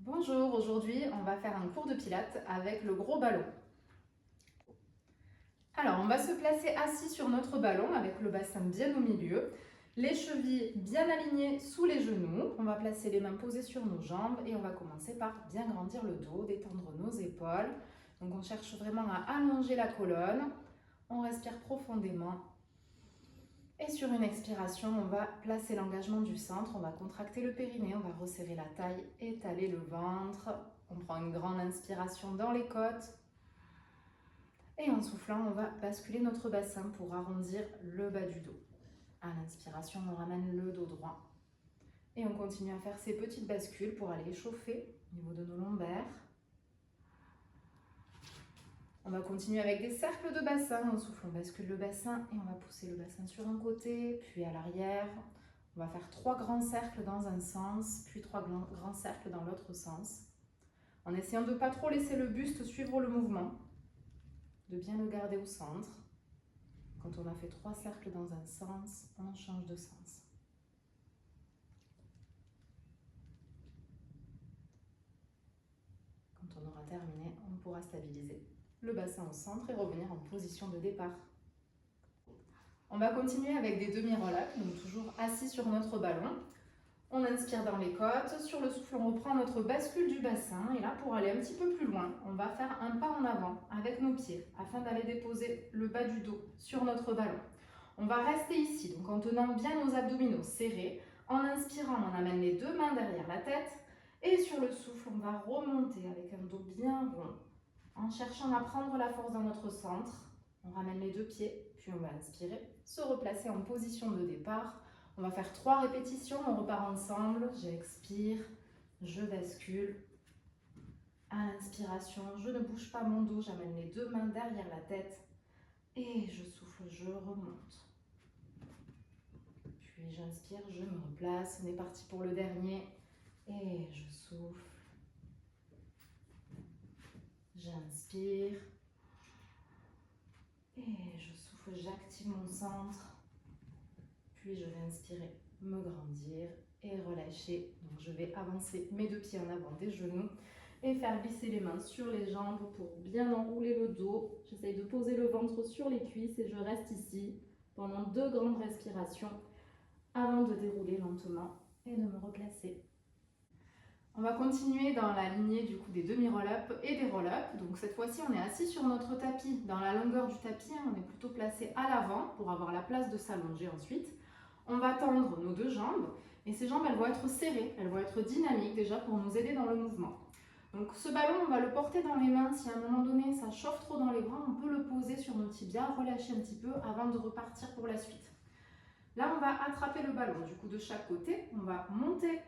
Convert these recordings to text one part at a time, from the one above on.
Bonjour, aujourd'hui on va faire un cours de pilates avec le gros ballon. Alors on va se placer assis sur notre ballon avec le bassin bien au milieu, les chevilles bien alignées sous les genoux. On va placer les mains posées sur nos jambes et on va commencer par bien grandir le dos, détendre nos épaules. Donc on cherche vraiment à allonger la colonne, on respire profondément. Et sur une expiration, on va placer l'engagement du centre, on va contracter le périnée, on va resserrer la taille, étaler le ventre. On prend une grande inspiration dans les côtes. Et en soufflant, on va basculer notre bassin pour arrondir le bas du dos. À l'inspiration, on ramène le dos droit. Et on continue à faire ces petites bascules pour aller échauffer au niveau de nos lombaires. On va continuer avec des cercles de bassin. On souffle, on bascule le bassin et on va pousser le bassin sur un côté, puis à l'arrière. On va faire 3 grands cercles dans un sens, puis 3 grands cercles dans l'autre sens. En essayant de ne pas trop laisser le buste suivre le mouvement, de bien le garder au centre. Quand on a fait 3 cercles dans un sens, on change de sens. Quand on aura terminé, on pourra stabiliser le bassin au centre et revenir en position de départ. On va continuer avec des demi-roll-up, donc toujours assis sur notre ballon. On inspire dans les côtes, sur le souffle on reprend notre bascule du bassin et là pour aller un petit peu plus loin, on va faire un pas en avant avec nos pieds afin d'aller déposer le bas du dos sur notre ballon. On va rester ici, donc en tenant bien nos abdominaux serrés. En inspirant, on amène les 2 mains derrière la tête et sur le souffle, on va remonter avec un dos bien rond en cherchant à prendre la force dans notre centre. On ramène les 2 pieds, puis on va inspirer, se replacer en position de départ. On va faire 3 répétitions, on repart ensemble. J'expire, je bascule. À l'inspiration, je ne bouge pas mon dos, j'amène les 2 mains derrière la tête. Et je souffle, je remonte. Puis j'inspire, je me replace. On est parti pour le dernier. Et je souffle. J'inspire. Et je souffle, j'active mon centre. Puis je vais inspirer, me grandir et relâcher. Donc je vais avancer mes 2 pieds en avant des genoux et faire glisser les mains sur les jambes pour bien enrouler le dos. J'essaye de poser le ventre sur les cuisses et je reste ici pendant 2 grandes respirations avant de dérouler lentement et de me replacer. On va continuer dans la lignée du coup des demi-roll-up et des roll-up. Donc cette fois-ci, on est assis sur notre tapis. Dans la longueur du tapis, on est plutôt placé à l'avant pour avoir la place de s'allonger ensuite. On va tendre nos 2 jambes et ces jambes, elles vont être serrées, elles vont être dynamiques déjà pour nous aider dans le mouvement. Donc ce ballon, on va le porter dans les mains. Si à un moment donné, ça chauffe trop dans les bras, on peut le poser sur nos tibias, relâcher un petit peu avant de repartir pour la suite. Là, on va attraper le ballon du coup de chaque côté. On va monter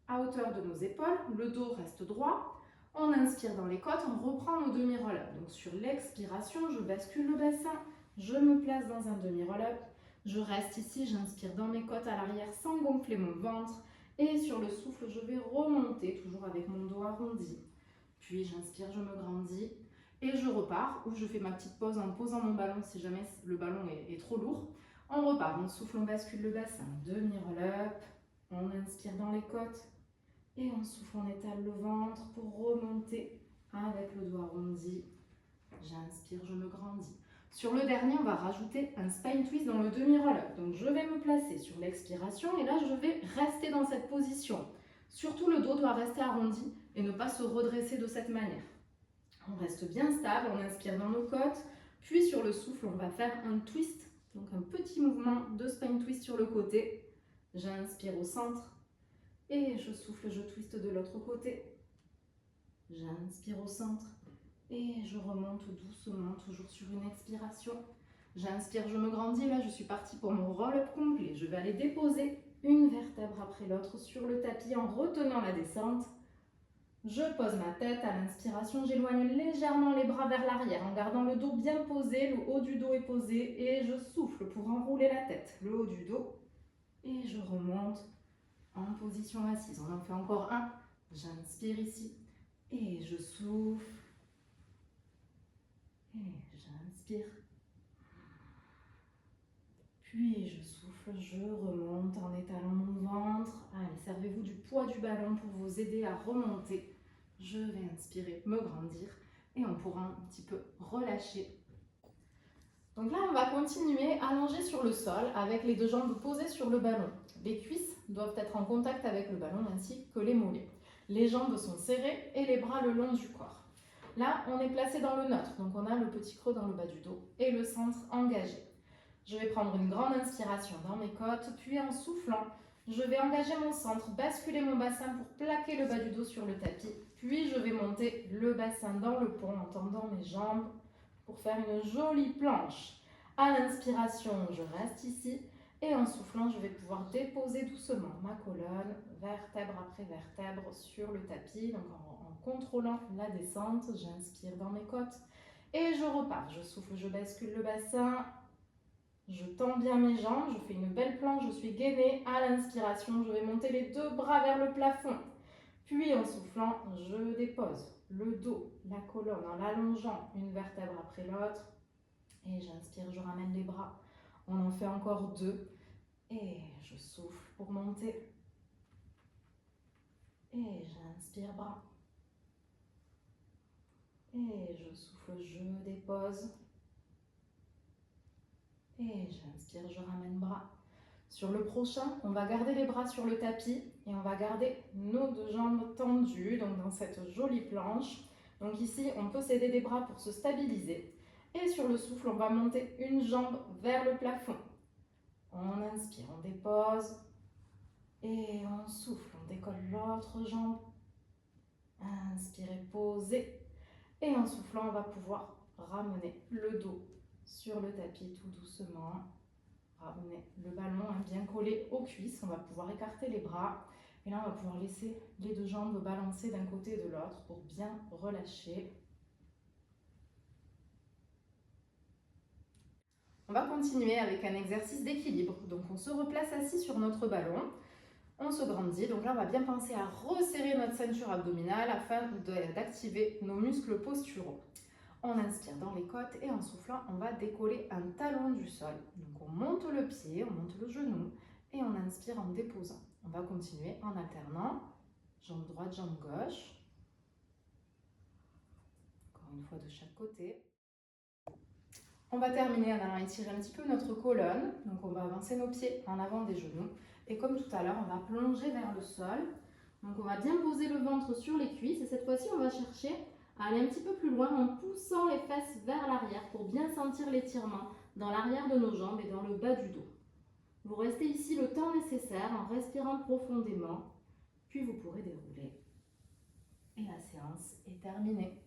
à hauteur de nos épaules, le dos reste droit. On inspire dans les côtes, on reprend nos demi-roll-up. Donc sur l'expiration, je bascule le bassin, je me place dans un demi-roll-up. Je reste ici, j'inspire dans mes côtes à l'arrière sans gonfler mon ventre. Et sur le souffle, je vais remonter, toujours avec mon dos arrondi. Puis j'inspire, je me grandis. Et je repars, ou je fais ma petite pause en posant mon ballon si jamais le ballon est trop lourd. On repart, on souffle, on bascule le bassin, demi-roll-up. On inspire dans les côtes. Et on souffle, on étale le ventre pour remonter avec le dos arrondi. J'inspire, je me grandis. Sur le dernier, on va rajouter un spine twist dans le demi-roll-up. Donc je vais me placer sur l'expiration et là je vais rester dans cette position. Surtout le dos doit rester arrondi et ne pas se redresser de cette manière. On reste bien stable, on inspire dans nos côtes. Puis sur le souffle, on va faire un twist, donc un petit mouvement de spine twist sur le côté. J'inspire au centre. Et je souffle, je twiste de l'autre côté. J'inspire au centre. Et je remonte doucement, toujours sur une expiration. J'inspire, je me grandis. Là, je suis partie pour mon roll-up complet. Je vais aller déposer une vertèbre après l'autre sur le tapis en retenant la descente. Je pose ma tête à l'inspiration. J'éloigne légèrement les bras vers l'arrière en gardant le dos bien posé. Le haut du dos est posé. Et je souffle pour enrouler la tête. Le haut du dos. Et je remonte en position assise. On en fait encore un. J'inspire ici. Et je souffle. Et j'inspire. Puis je souffle, je remonte en étalant mon ventre. Allez, servez-vous du poids du ballon pour vous aider à remonter Je vais inspirer, me grandir et on pourra un petit peu relâcher. Donc là, on va continuer allongé sur le sol avec les deux jambes posées sur le ballon. Les cuisses doivent être en contact avec le ballon ainsi que les mollets. Les jambes sont serrées et les bras le long du corps. Là, on est placé dans le neutre, donc on a le petit creux dans le bas du dos et le centre engagé. Je vais prendre une grande inspiration dans mes côtes, puis en soufflant, je vais engager mon centre, basculer mon bassin pour plaquer le bas du dos sur le tapis, puis je vais monter le bassin dans le pont en tendant mes jambes pour faire une jolie planche. À l'inspiration, je reste ici et en soufflant, je vais pouvoir déposer doucement ma colonne, vertèbre après vertèbre sur le tapis, donc en contrôlant la descente. J'inspire dans mes côtes et je repars. Je souffle, je bascule le bassin. Je tends bien mes jambes, je fais une belle planche, je suis gainée. À l'inspiration, je vais monter les deux bras vers le plafond. Puis en soufflant, je dépose le dos, la colonne en l'allongeant une vertèbre après l'autre. Et j'inspire, je ramène les bras. On en fait encore deux. Et je souffle pour monter. Et j'inspire bras. Et je souffle, je dépose. Et j'inspire, je ramène bras. Sur le prochain, on va garder les bras sur le tapis et on va garder nos deux jambes tendues, donc dans cette jolie planche. Donc ici, on peut s'aider des bras pour se stabiliser. Et sur le souffle, on va monter une jambe vers le plafond. On inspire, on dépose. Et on souffle, on décolle l'autre jambe. Inspirez, posez. Et en soufflant, on va pouvoir ramener le dos sur le tapis tout doucement. Ramener le ballon bien collé aux cuisses. On va pouvoir écarter les bras. Et là, on va pouvoir laisser les deux jambes balancer d'un côté et de l'autre pour bien relâcher. On va continuer avec un exercice d'équilibre. Donc, on se replace assis sur notre ballon. On se grandit. Donc là, on va bien penser à resserrer notre ceinture abdominale afin d'activer nos muscles posturaux. On inspire dans les côtes et en soufflant, on va décoller un talon du sol. Donc on monte le pied, on monte le genou et on inspire en déposant. On va continuer en alternant, jambe droite, jambe gauche. Encore une fois de chaque côté. On va terminer en allant étirer un petit peu notre colonne. Donc on va avancer nos pieds en avant des genoux. Et comme tout à l'heure, on va plonger vers le sol. Donc on va bien poser le ventre sur les cuisses. Et cette fois-ci, on va chercher à aller un petit peu plus loin en poussant les fesses vers l'arrière pour bien sentir l'étirement dans l'arrière de nos jambes et dans le bas du dos. Vous restez ici le temps nécessaire en respirant profondément. Puis vous pourrez dérouler. Et la séance est terminée.